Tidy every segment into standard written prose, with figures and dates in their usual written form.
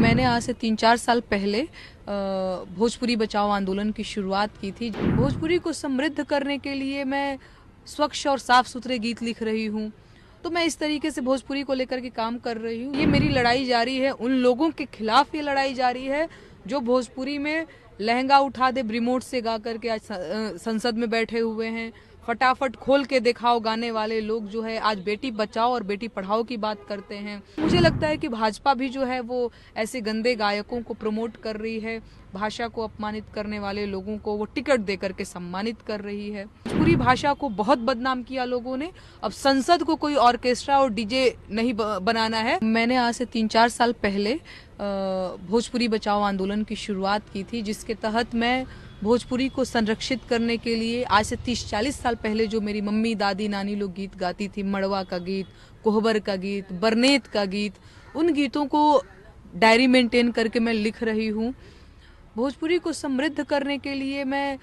मैंने आज से 3-4 साल पहले भोजपुरी बचाओ आंदोलन की शुरुआत की थी। भोजपुरी को समृद्ध करने के लिए मैं स्वच्छ और साफ सुथरे गीत लिख रही हूँ। तो मैं इस तरीके से भोजपुरी को लेकर के काम कर रही हूँ। ये मेरी लड़ाई जारी है, उन लोगों के खिलाफ ये लड़ाई जारी है जो भोजपुरी में लहंगा उठा दे रिमोट से गा करके आज संसद में बैठे हुए हैं। फटाफट खोल के दिखाओ गाने वाले लोग जो है आज बेटी बचाओ और बेटी पढ़ाओ की बात करते हैं। मुझे लगता है कि भाजपा भी जो है वो ऐसे गंदे गायकों को प्रमोट कर रही है, भाषा को अपमानित करने वाले लोगों को वो टिकट दे करके सम्मानित कर रही है। पूरी भाषा को बहुत बदनाम किया लोगों ने। अब संसद को कोई ऑर्केस्ट्रा और डीजे नहीं बनाना है। मैंने आज से 3-4 साल पहले भोजपुरी बचाओ आंदोलन की शुरुआत की थी, जिसके तहत मैं भोजपुरी को संरक्षित करने के लिए आज से 30-40 साल पहले जो मेरी मम्मी दादी नानी लोग गीत गाती थी, मड़वा का गीत, कोहबर का गीत, बरनेत का गीत, उन गीतों को डायरी मेंटेन करके मैं लिख रही हूँ। भोजपुरी को समृद्ध करने के लिए मैं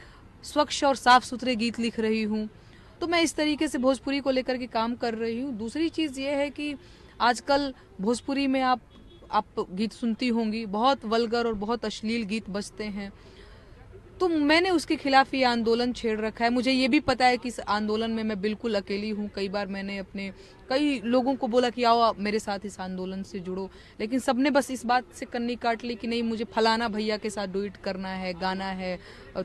स्वच्छ और साफ सुथरे गीत लिख रही हूँ। तो मैं इस तरीके से भोजपुरी को लेकर के काम कर रही हूँ। दूसरी चीज़ ये है कि आजकल भोजपुरी में आप गीत सुनती होंगी, बहुत वल्गर और बहुत अश्लील गीत बजते हैं। तो मैंने उसके खिलाफ ये आंदोलन छेड़ रखा है। मुझे ये भी पता है कि इस आंदोलन में मैं बिल्कुल अकेली हूँ। कई बार मैंने अपने कई लोगों को बोला कि आओ आप मेरे साथ इस आंदोलन से जुड़ो, लेकिन सबने बस इस बात से कन्नी काट ली कि नहीं, मुझे फलाना भैया के साथ डुएट करना है, गाना है,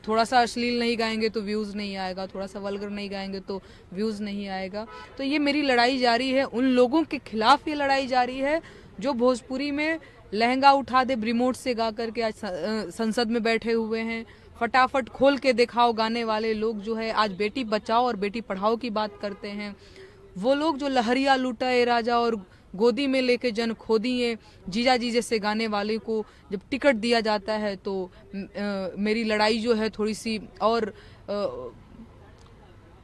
थोड़ा सा अश्लील नहीं गाएंगे तो व्यूज़ नहीं आएगा, थोड़ा सा वल्गर नहीं गाएंगे तो व्यूज़ नहीं आएगा। तो ये मेरी लड़ाई जारी है, उन लोगों के खिलाफ ये लड़ाई जारी है जो भोजपुरी में लहंगा उठा दे रिमोट से गा करके आज संसद में बैठे हुए हैं। फटाफट खोल के दिखाओ गाने वाले लोग जो है आज बेटी बचाओ और बेटी पढ़ाओ की बात करते हैं। वो लोग जो लहरिया लुटाए राजा और गोदी में लेके जन खो दिए जीजा जी जैसे गाने वाले को जब टिकट दिया जाता है तो मेरी लड़ाई जो है थोड़ी सी और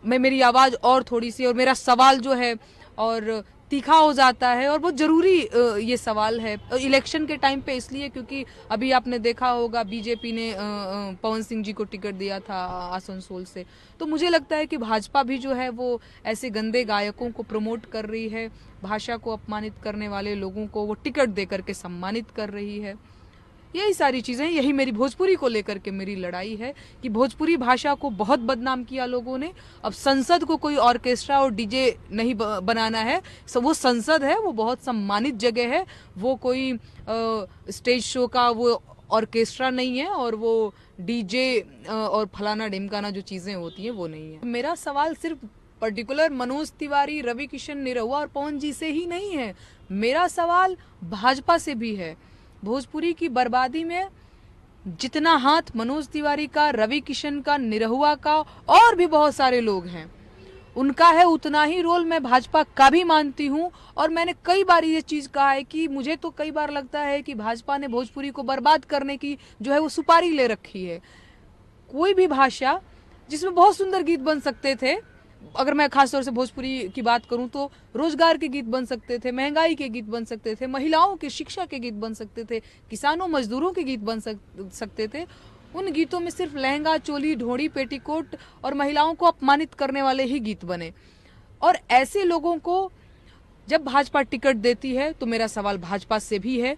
मेरी आवाज़ और थोड़ी सी और मेरा सवाल जो है और तीखा हो जाता है। और बहुत ज़रूरी ये सवाल है इलेक्शन के टाइम पे, इसलिए क्योंकि अभी आपने देखा होगा बीजेपी ने पवन सिंह जी को टिकट दिया था आसनसोल से। तो मुझे लगता है कि भाजपा भी जो है वो ऐसे गंदे गायकों को प्रमोट कर रही है, भाषा को अपमानित करने वाले लोगों को वो टिकट दे करके सम्मानित कर रही है। यही सारी चीज़ें, यही मेरी भोजपुरी को लेकर के मेरी लड़ाई है कि भोजपुरी भाषा को बहुत बदनाम किया लोगों ने। अब संसद को कोई ऑर्केस्ट्रा और डीजे नहीं बनाना है। वो संसद है, वो बहुत सम्मानित जगह है, वो कोई स्टेज शो का वो ऑर्केस्ट्रा नहीं है और वो डीजे और फलाना ढिमकाना जो चीज़ें होती हैं वो नहीं है। मेरा सवाल सिर्फ पर्टिकुलर मनोज तिवारी, रवि किशन निरहुआ और पवन जी से ही नहीं है, मेरा सवाल भाजपा से भी है। भोजपुरी की बर्बादी में जितना हाथ मनोज तिवारी का, रवि किशन का, निरहुआ का और भी बहुत सारे लोग हैं उनका है, उतना ही रोल मैं भाजपा का भी मानती हूँ। और मैंने कई बार ये चीज़ कहा है कि मुझे तो कई बार लगता है कि भाजपा ने भोजपुरी को बर्बाद करने की जो है वो सुपारी ले रखी है। कोई भी भाषा जिसमें बहुत सुंदर गीत बन सकते थे, अगर मैं खासतौर से भोजपुरी की बात करूं तो रोजगार के गीत बन सकते थे, महंगाई के गीत बन सकते थे, महिलाओं के शिक्षा के गीत बन सकते थे, किसानों मजदूरों के गीत बन सकते थे। उन गीतों में सिर्फ लहंगा, चोली, ढोड़ी, पेटीकोट और महिलाओं को अपमानित करने वाले ही गीत बने। और ऐसे लोगों को जब भाजपा टिकट देती है तो मेरा सवाल भाजपा से भी है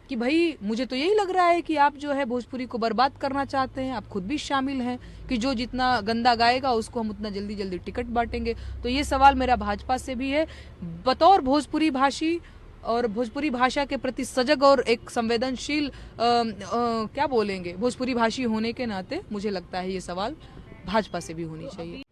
कि भाई मुझे तो यही लग रहा है कि आप जो है भोजपुरी को बर्बाद करना चाहते हैं। आप खुद भी शामिल हैं कि जो जितना गंदा गाएगा उसको हम उतना जल्दी जल्दी टिकट बांटेंगे। तो ये सवाल मेरा भाजपा से भी है। बतौर भोजपुरी भाषी और भोजपुरी भाषा के प्रति सजग और एक संवेदनशील क्या बोलेंगे भोजपुरी भाषी होने के नाते मुझे लगता है ये सवाल भाजपा से भी होनी चाहिए।